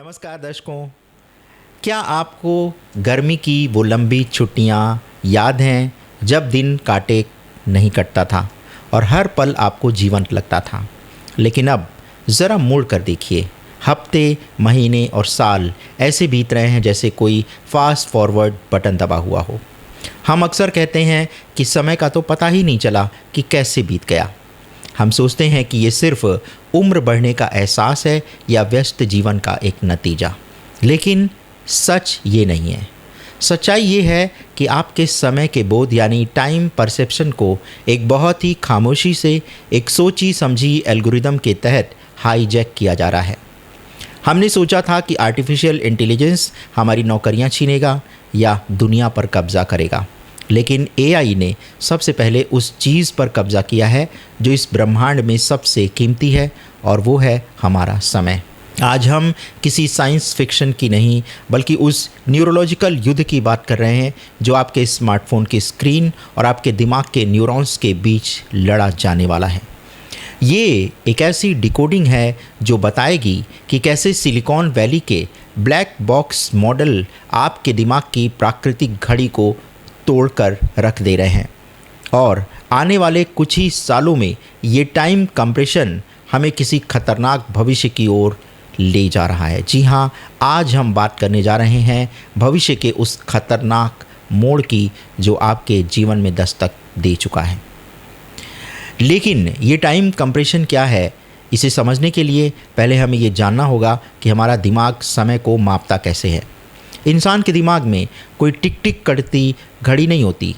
नमस्कार दर्शकों। क्या आपको गर्मी की वो लंबी छुट्टियां याद हैं जब दिन काटे नहीं कटता था और हर पल आपको जीवंत लगता था? लेकिन अब ज़रा मुड़ कर देखिए, हफ्ते, महीने और साल ऐसे बीत रहे हैं जैसे कोई फास्ट फॉरवर्ड बटन दबा हुआ हो। हम अक्सर कहते हैं कि समय का तो पता ही नहीं चला कि कैसे बीत गया। हम सोचते हैं कि ये सिर्फ उम्र बढ़ने का एहसास है या व्यस्त जीवन का एक नतीजा, लेकिन सच ये नहीं है। सच्चाई ये है कि आपके समय के बोध यानी टाइम परसेप्शन को एक बहुत ही खामोशी से एक सोची समझी एल्गोरिदम के तहत हाईजैक किया जा रहा है। हमने सोचा था कि आर्टिफिशियल इंटेलिजेंस हमारी नौकरियां छीनेगा या दुनिया पर कब्जा करेगा, लेकिन एआई ने सबसे पहले उस चीज़ पर कब्जा किया है जो इस ब्रह्मांड में सबसे कीमती है, और वो है हमारा समय। आज हम किसी साइंस फिक्शन की नहीं बल्कि उस न्यूरोलॉजिकल युद्ध की बात कर रहे हैं जो आपके स्मार्टफोन की स्क्रीन और आपके दिमाग के न्यूरॉन्स के बीच लड़ा जाने वाला है। ये एक ऐसी डिकोडिंग है जो बताएगी कि कैसे सिलिकॉन वैली के ब्लैक बॉक्स मॉडल आपके दिमाग की प्राकृतिक घड़ी को तोड़कर रख दे रहे हैं, और आने वाले कुछ ही सालों में ये टाइम कंप्रेशन हमें किसी खतरनाक भविष्य की ओर ले जा रहा है। जी हाँ, आज हम बात करने जा रहे हैं भविष्य के उस खतरनाक मोड़ की जो आपके जीवन में दस्तक दे चुका है। लेकिन ये टाइम कंप्रेशन क्या है, इसे समझने के लिए पहले हमें ये जानना होगा कि हमारा दिमाग समय को मापता कैसे है। इंसान के दिमाग में कोई टिक टिक करती घड़ी नहीं होती।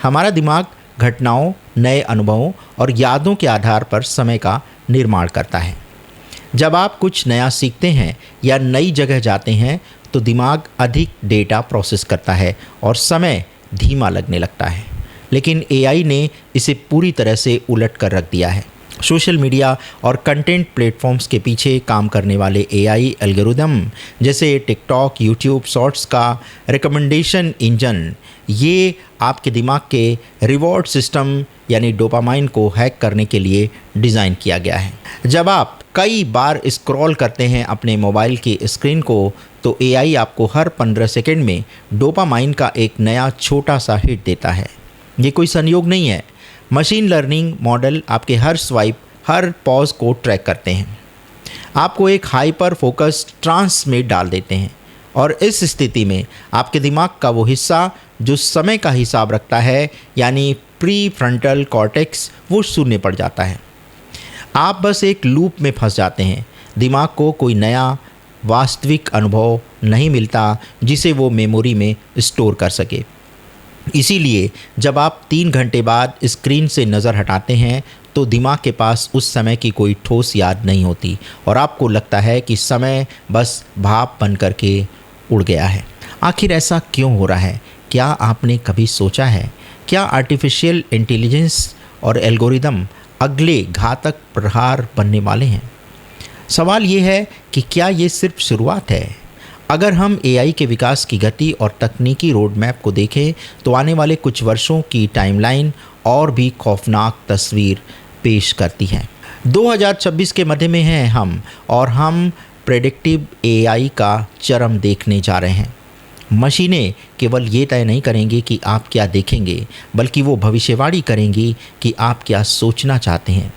हमारा दिमाग घटनाओं, नए अनुभवों और यादों के आधार पर समय का निर्माण करता है। जब आप कुछ नया सीखते हैं या नई जगह जाते हैं तो दिमाग अधिक डेटा प्रोसेस करता है और समय धीमा लगने लगता है। लेकिन एआई ने इसे पूरी तरह से उलट कर रख दिया है। सोशल मीडिया और कंटेंट प्लेटफॉर्म्स के पीछे काम करने वाले एआई एल्गोरिदम जैसे टिकटॉक, यूट्यूब शॉर्ट्स का रिकमेंडेशन इंजन, ये आपके दिमाग के रिवॉर्ड सिस्टम यानी डोपामाइन को हैक करने के लिए डिज़ाइन किया गया है। जब आप कई बार स्क्रॉल करते हैं अपने मोबाइल की स्क्रीन को, तो एआई आपको हर 15 सेकंड में डोपामाइन का एक नया छोटा सा हिट देता है। ये कोई संयोग नहीं है। मशीन लर्निंग मॉडल आपके हर स्वाइप, हर पॉज को ट्रैक करते हैं, आपको एक हाइपर फोकस ट्रांस में डाल देते हैं, और इस स्थिति में आपके दिमाग का वो हिस्सा जो समय का हिसाब रखता है यानी प्री फ्रंटल कॉर्टेक्स, वो शून्य पड़ जाता है। आप बस एक लूप में फंस जाते हैं। दिमाग को कोई नया वास्तविक अनुभव नहीं मिलता जिसे वो मेमोरी में स्टोर कर सके। इसीलिए जब आप 3 घंटे बाद स्क्रीन से नज़र हटाते हैं तो दिमाग के पास उस समय की कोई ठोस याद नहीं होती और आपको लगता है कि समय बस भाप बन करके उड़ गया है। आखिर ऐसा क्यों हो रहा है? क्या आपने कभी सोचा है, क्या आर्टिफिशियल इंटेलिजेंस और एल्गोरिदम अगले घातक प्रहार बनने वाले हैं? सवाल ये है कि क्या ये सिर्फ शुरुआत है? अगर हम एआई के विकास की गति और तकनीकी रोड मैप को देखें तो आने वाले कुछ वर्षों की टाइमलाइन और भी खौफनाक तस्वीर पेश करती है। 2026 के मध्य में हैं हम, और हम प्रेडिक्टिव एआई का चरम देखने जा रहे हैं। मशीनें केवल ये तय नहीं करेंगी कि आप क्या देखेंगे, बल्कि वो भविष्यवाणी करेंगी कि आप क्या सोचना चाहते हैं।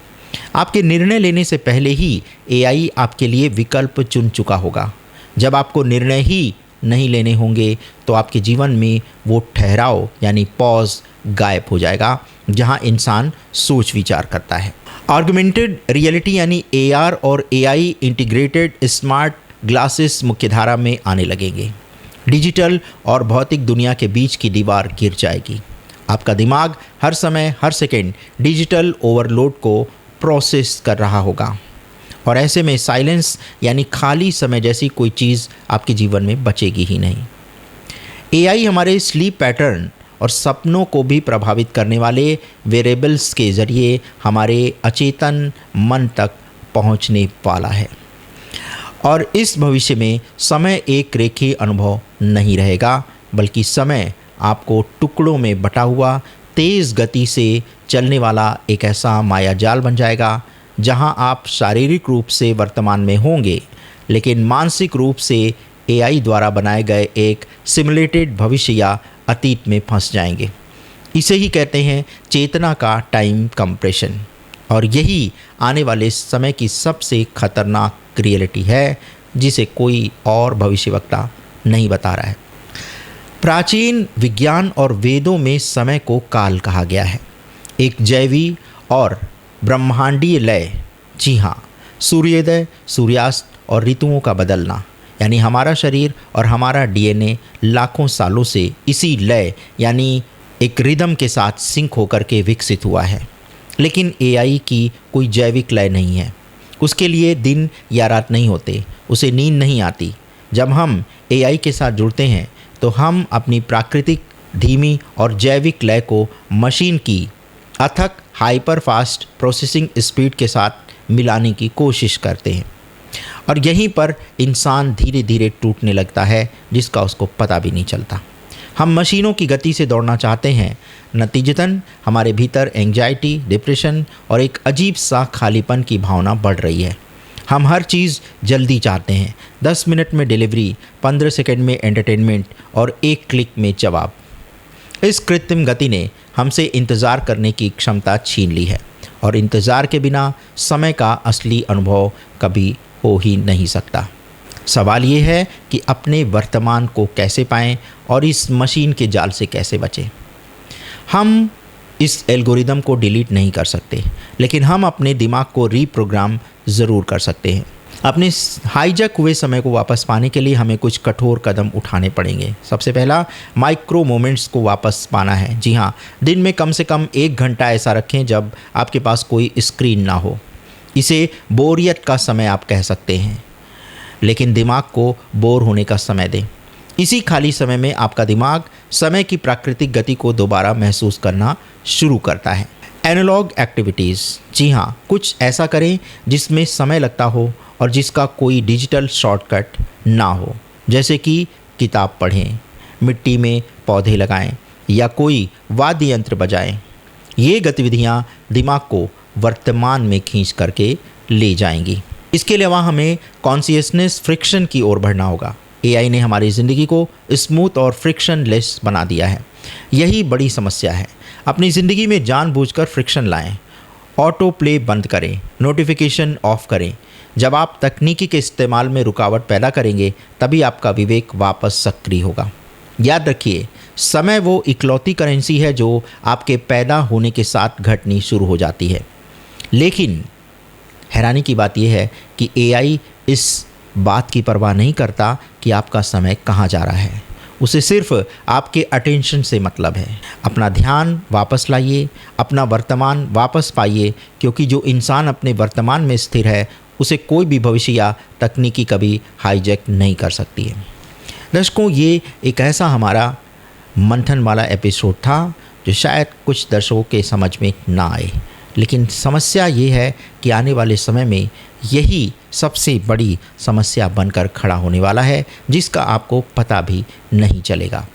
आपके निर्णय लेने से पहले ही एआई आपके लिए विकल्प चुन चुका होगा। जब आपको निर्णय ही नहीं लेने होंगे तो आपके जीवन में वो ठहराव यानी पॉज गायब हो जाएगा जहां इंसान सोच विचार करता है। ऑगमेंटेड रियलिटी यानी एआर और एआई इंटीग्रेटेड स्मार्ट ग्लासेस मुख्यधारा में आने लगेंगे। डिजिटल और भौतिक दुनिया के बीच की दीवार गिर जाएगी। आपका दिमाग हर समय, हर सेकेंड डिजिटल ओवरलोड को प्रोसेस कर रहा होगा, और ऐसे में साइलेंस यानी खाली समय जैसी कोई चीज़ आपके जीवन में बचेगी ही नहीं। एआई हमारे स्लीप पैटर्न और सपनों को भी प्रभावित करने वाले वेरिएबल्स के ज़रिए हमारे अचेतन मन तक पहुंचने वाला है, और इस भविष्य में समय एक रेखीय अनुभव नहीं रहेगा, बल्कि समय आपको टुकड़ों में बटा हुआ तेज़ गति से चलने वाला एक ऐसा मायाजाल बन जाएगा जहां आप शारीरिक रूप से वर्तमान में होंगे, लेकिन मानसिक रूप से एआई द्वारा बनाए गए एक सिमुलेटेड भविष्य या अतीत में फंस जाएंगे। इसे ही कहते हैं चेतना का टाइम कंप्रेशन, और यही आने वाले समय की सबसे खतरनाक रियलिटी है जिसे कोई और भविष्यवक्ता नहीं बता रहा है। प्राचीन विज्ञान और वेदों में समय को काल कहा गया है, एक जैवी और ब्रह्मांडीय लय। जी हाँ, सूर्योदय, सूर्यास्त और ऋतुओं का बदलना, यानी हमारा शरीर और हमारा डीएनए लाखों सालों से इसी लय यानी एक रिदम के साथ सिंक होकर के विकसित हुआ है। लेकिन एआई की कोई जैविक लय नहीं है। उसके लिए दिन या रात नहीं होते, उसे नींद नहीं आती। जब हम एआई के साथ जुड़ते हैं तो हम अपनी प्राकृतिक धीमी और जैविक लय को मशीन की अथक हाइपर फास्ट प्रोसेसिंग स्पीड के साथ मिलाने की कोशिश करते हैं, और यहीं पर इंसान धीरे धीरे टूटने लगता है जिसका उसको पता भी नहीं चलता। हम मशीनों की गति से दौड़ना चाहते हैं, नतीजतन हमारे भीतर एंग्जाइटी, डिप्रेशन और एक अजीब सा खालीपन की भावना बढ़ रही है। हम हर चीज़ जल्दी चाहते हैं, 10 मिनट में डिलीवरी, 15 सेकंड में एंटरटेनमेंट और एक क्लिक में जवाब। इस कृत्रिम गति ने हमसे इंतज़ार करने की क्षमता छीन ली है, और इंतज़ार के बिना समय का असली अनुभव कभी हो ही नहीं सकता। सवाल ये है कि अपने वर्तमान को कैसे पाएं और इस मशीन के जाल से कैसे बचें। हम इस एल्गोरिदम को डिलीट नहीं कर सकते, लेकिन हम अपने दिमाग को रीप्रोग्राम ज़रूर कर सकते हैं। अपने हाईजैक हुए समय को वापस पाने के लिए हमें कुछ कठोर कदम उठाने पड़ेंगे। सबसे पहला, माइक्रो मोमेंट्स को वापस पाना है। जी हाँ, दिन में कम से कम 1 घंटा ऐसा रखें जब आपके पास कोई स्क्रीन ना हो। इसे बोरियत का समय आप कह सकते हैं, लेकिन दिमाग को बोर होने का समय दें। इसी खाली समय में आपका दिमाग समय की प्राकृतिक गति को दोबारा महसूस करना शुरू करता है। एनालॉग एक्टिविटीज़, जी हाँ, कुछ ऐसा करें जिसमें समय लगता हो और जिसका कोई डिजिटल शॉर्टकट ना हो, जैसे कि किताब पढ़ें, मिट्टी में पौधे लगाएं या कोई वाद्य यंत्र बजाएं। ये गतिविधियाँ दिमाग को वर्तमान में खींच करके ले जाएंगी। इसके अलावा हमें कॉन्शियसनेस फ्रिक्शन की ओर बढ़ना होगा। एआई ने हमारी ज़िंदगी को स्मूथ और फ्रिक्शनलेस बना दिया है। यही बड़ी समस्या है। अपनी ज़िंदगी में जानबूझकर फ्रिक्शन लाएं। ऑटो प्ले बंद करें, नोटिफिकेशन ऑफ करें। जब आप तकनीकी के इस्तेमाल में रुकावट पैदा करेंगे तभी आपका विवेक वापस सक्रिय होगा। याद रखिए, समय वो इकलौती करेंसी है जो आपके पैदा होने के साथ घटनी शुरू हो जाती है। लेकिन हैरानी की बात यह है कि एआई इस बात की परवाह नहीं करता कि आपका समय कहाँ जा रहा है। उसे सिर्फ आपके अटेंशन से मतलब है। अपना ध्यान वापस लाइए, अपना वर्तमान वापस पाइए, क्योंकि जो इंसान अपने वर्तमान में स्थिर है उसे कोई भी भविष्य या तकनीकी कभी हाईजैक नहीं कर सकती है। दर्शकों, ये एक ऐसा हमारा मंथन वाला एपिसोड था जो शायद कुछ दर्शकों के समझ में ना आए, लेकिन समस्या ये है कि आने वाले समय में यही सबसे बड़ी समस्या बनकर खड़ा होने वाला है, जिसका आपको पता भी नहीं चलेगा।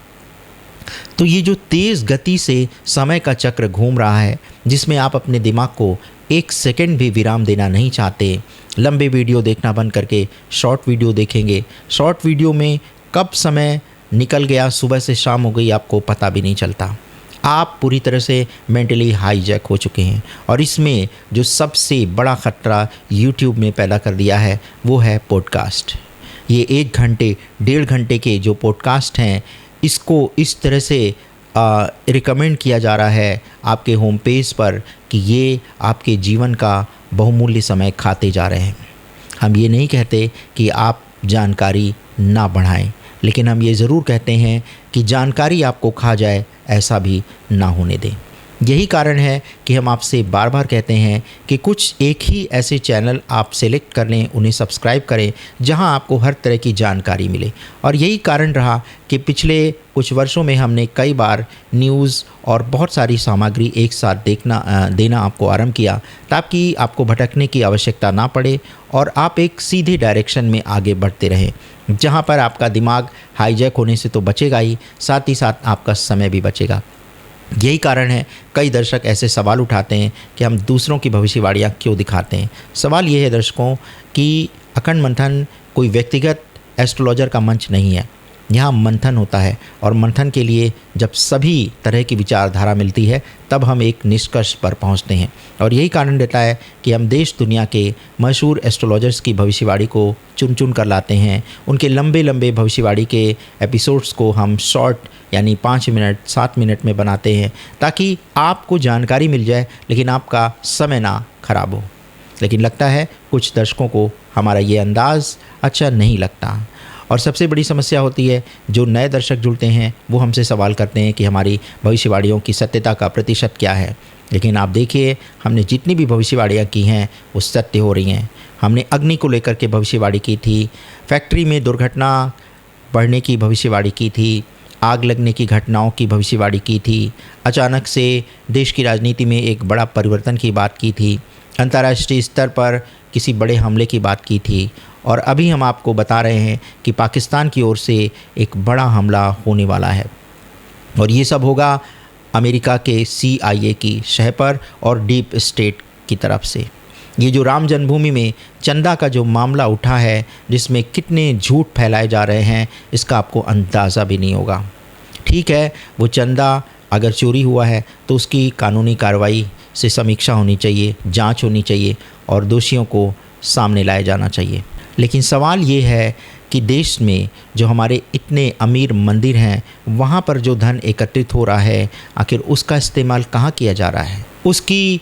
तो ये जो तेज़ गति से समय का चक्र घूम रहा है, जिसमें आप अपने दिमाग को 1 सेकंड भी विराम देना नहीं चाहते, लंबे वीडियो देखना बंद करके शॉर्ट वीडियो देखेंगे। शॉर्ट वीडियो में कब समय निकल गया, सुबह से शाम हो गई, आपको पता भी नहीं चलता। आप पूरी तरह से मेंटली हाईजैक हो चुके हैं, और इसमें जो सबसे बड़ा ख़तरा यूट्यूब ने पैदा कर दिया है वो है पॉडकास्ट। ये 1 घंटे 1.5 घंटे के जो पॉडकास्ट हैं, इसको इस तरह से रिकमेंड किया जा रहा है आपके होम पेज पर कि ये आपके जीवन का बहुमूल्य समय खाते जा रहे हैं। हम ये नहीं कहते कि आप जानकारी ना बढ़ाएं, लेकिन हम ये ज़रूर कहते हैं कि जानकारी आपको खा जाए, ऐसा भी ना होने दें। यही कारण है कि हम आपसे बार बार कहते हैं कि कुछ एक ही ऐसे चैनल आप सेलेक्ट कर लें, उन्हें सब्सक्राइब करें, जहां आपको हर तरह की जानकारी मिले। और यही कारण रहा कि पिछले कुछ वर्षों में हमने कई बार न्यूज़ और बहुत सारी सामग्री एक साथ देना आपको आरंभ किया, ताकि आपको भटकने की आवश्यकता ना पड़े और आप एक सीधे डायरेक्शन में आगे बढ़ते रहें, जहाँ पर आपका दिमाग हाईजैक होने से तो बचेगा ही, साथ ही साथ आपका समय भी बचेगा। यही कारण है कई दर्शक ऐसे सवाल उठाते हैं कि हम दूसरों की भविष्यवाणियाँ क्यों दिखाते हैं। सवाल ये है दर्शकों कि अखंड मंथन कोई व्यक्तिगत एस्ट्रोलॉजर का मंच नहीं है। यहाँ मंथन होता है और मंथन के लिए जब सभी तरह की विचारधारा मिलती है तब हम एक निष्कर्ष पर पहुँचते हैं। और यही कारण देता है कि हम देश दुनिया के मशहूर एस्ट्रोलॉजर्स की भविष्यवाणी को चुन चुन कर लाते हैं। उनके लंबे लंबे भविष्यवाणी के एपिसोड्स को हम शॉर्ट यानी 5 मिनट 7 मिनट में बनाते हैं ताकि आपको जानकारी मिल जाए लेकिन आपका समय ना खराब हो। लेकिन लगता है कुछ दर्शकों को हमारा ये अंदाज़ अच्छा नहीं लगता। और सबसे बड़ी समस्या होती है जो नए दर्शक जुड़ते हैं वो हमसे सवाल करते हैं कि हमारी भविष्यवाणियों की सत्यता का प्रतिशत क्या है। लेकिन आप देखिए हमने जितनी भी भविष्यवाणियाँ की हैं वो सत्य हो रही हैं। हमने अग्नि को लेकर के भविष्यवाणी की थी, फैक्ट्री में दुर्घटना बढ़ने की भविष्यवाणी की थी, आग लगने की घटनाओं की भविष्यवाणी की थी, अचानक से देश की राजनीति में एक बड़ा परिवर्तन की बात की थी, अंतर्राष्ट्रीय स्तर पर किसी बड़े हमले की बात की थी और अभी हम आपको बता रहे हैं कि पाकिस्तान की ओर से एक बड़ा हमला होने वाला है और ये सब होगा अमेरिका के CIA की शह पर और डीप स्टेट की तरफ से। ये जो राम जन्मभूमि में चंदा का जो मामला उठा है जिसमें कितने झूठ फैलाए जा रहे हैं इसका आपको अंदाज़ा भी नहीं होगा। ठीक है, वो चंदा अगर चोरी हुआ है तो उसकी कानूनी कार्रवाई से समीक्षा होनी चाहिए, जांच होनी चाहिए और दोषियों को सामने लाया जाना चाहिए। लेकिन सवाल ये है कि देश में जो हमारे इतने अमीर मंदिर हैं वहाँ पर जो धन एकत्रित हो रहा है आखिर उसका इस्तेमाल कहाँ किया जा रहा है, उसकी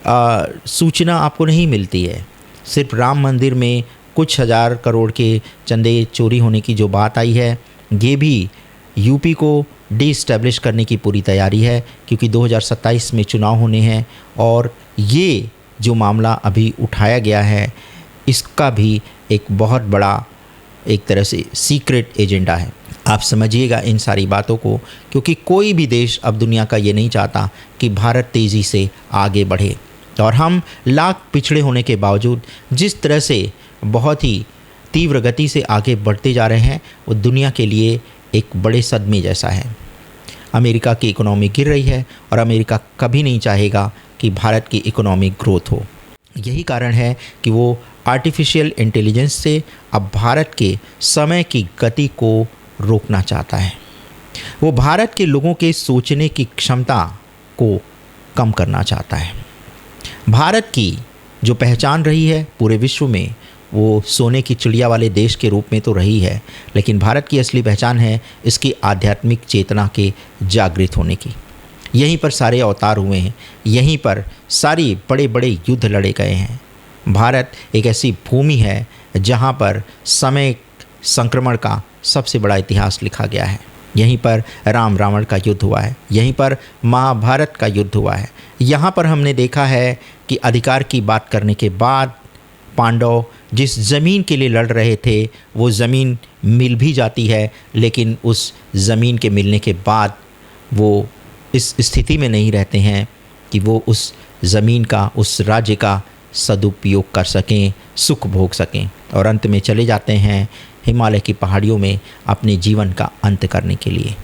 सूचना आपको नहीं मिलती है। सिर्फ राम मंदिर में कुछ हज़ार करोड़ के चंदे चोरी होने की जो बात आई है ये भी यूपी को डिस्टैब्लिश करने की पूरी तैयारी है क्योंकि 2027 में चुनाव होने हैं और ये जो मामला अभी उठाया गया है इसका भी एक बहुत बड़ा एक तरह से सीक्रेट एजेंडा है। आप समझिएगा इन सारी बातों को क्योंकि कोई भी देश अब दुनिया का ये नहीं चाहता कि भारत तेज़ी से आगे बढ़े और हम लाख पिछड़े होने के बावजूद जिस तरह से बहुत ही तीव्र गति से आगे बढ़ते जा रहे हैं वो दुनिया के लिए एक बड़े सदमे जैसा है। अमेरिका की इकोनॉमी गिर रही है और अमेरिका कभी नहीं चाहेगा कि भारत की इकोनॉमी ग्रोथ हो। यही कारण है कि वो आर्टिफिशियल इंटेलिजेंस से अब भारत के समय की गति को रोकना चाहता है। वो भारत के लोगों के सोचने की क्षमता को कम करना चाहता है। भारत की जो पहचान रही है पूरे विश्व में वो सोने की चिड़िया वाले देश के रूप में तो रही है, लेकिन भारत की असली पहचान है इसकी आध्यात्मिक चेतना के जागृत होने की। यहीं पर सारे अवतार हुए हैं, यहीं पर सारी बड़े बड़े युद्ध लड़े गए हैं। भारत एक ऐसी भूमि है जहाँ पर समय संक्रमण का सबसे बड़ा इतिहास लिखा गया है। यहीं पर राम रावण का युद्ध हुआ है, यहीं पर महाभारत का युद्ध हुआ है। यहाँ पर हमने देखा है कि अधिकार की बात करने के बाद पांडव जिस ज़मीन के लिए लड़ रहे थे वो ज़मीन मिल भी जाती है, लेकिन उस ज़मीन के मिलने के बाद वो इस स्थिति में नहीं रहते हैं कि वो उस ज़मीन का, उस राज्य का सदुपयोग कर सकें, सुख भोग सकें और अंत में चले जाते हैं हिमालय की पहाड़ियों में अपने जीवन का अंत करने के लिए।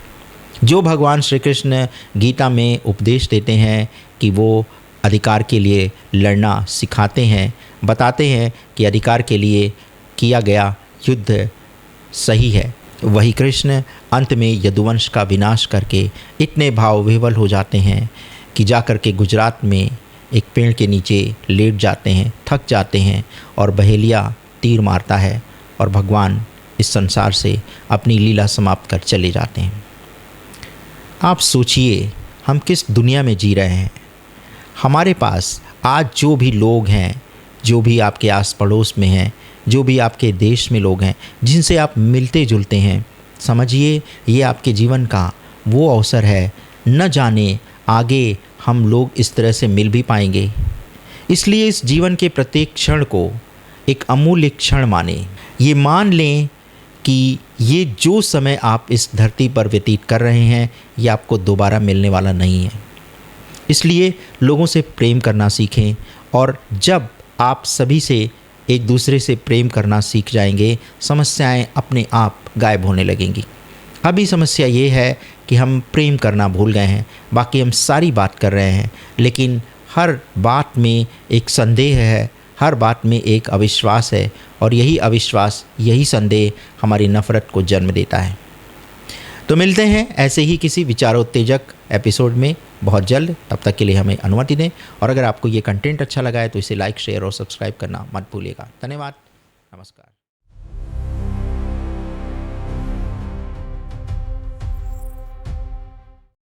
जो भगवान श्री कृष्ण गीता में उपदेश देते हैं कि वो अधिकार के लिए लड़ना सिखाते हैं, बताते हैं कि अधिकार के लिए किया गया युद्ध सही है, वही कृष्ण अंत में यदुवंश का विनाश करके इतने भाव विह्वल हो जाते हैं कि जाकर के गुजरात में एक पेड़ के नीचे लेट जाते हैं, थक जाते हैं और बहेलिया तीर मारता है और भगवान इस संसार से अपनी लीला समाप्त कर चले जाते हैं। आप सोचिए हम किस दुनिया में जी रहे हैं। हमारे पास आज जो भी लोग हैं, जो भी आपके आस पड़ोस में हैं, जो भी आपके देश में लोग हैं जिनसे आप मिलते जुलते हैं, समझिए ये आपके जीवन का वो अवसर है, न जाने आगे हम लोग इस तरह से मिल भी पाएंगे। इसलिए इस जीवन के प्रत्येक क्षण को एक अमूल्य क्षण माने। ये मान लें कि ये जो समय आप इस धरती पर व्यतीत कर रहे हैं ये आपको दोबारा मिलने वाला नहीं है। इसलिए लोगों से प्रेम करना सीखें और जब आप सभी से एक दूसरे से प्रेम करना सीख जाएंगे, समस्याएं अपने आप गायब होने लगेंगी। अभी समस्या ये है कि हम प्रेम करना भूल गए हैं, बाकी हम सारी बात कर रहे हैं, लेकिन हर बात में एक संदेह है, हर बात में एक अविश्वास है और यही अविश्वास, यही संदेह हमारी नफ़रत को जन्म देता है। तो मिलते हैं ऐसे ही किसी विचारोत्तेजक एपिसोड में बहुत जल्द। तब तक के लिए हमें अनुमति दें, और अगर आपको ये कंटेंट अच्छा लगा है तो इसे लाइक, शेयर और सब्सक्राइब करना मत भूलिएगा। धन्यवाद। नमस्कार।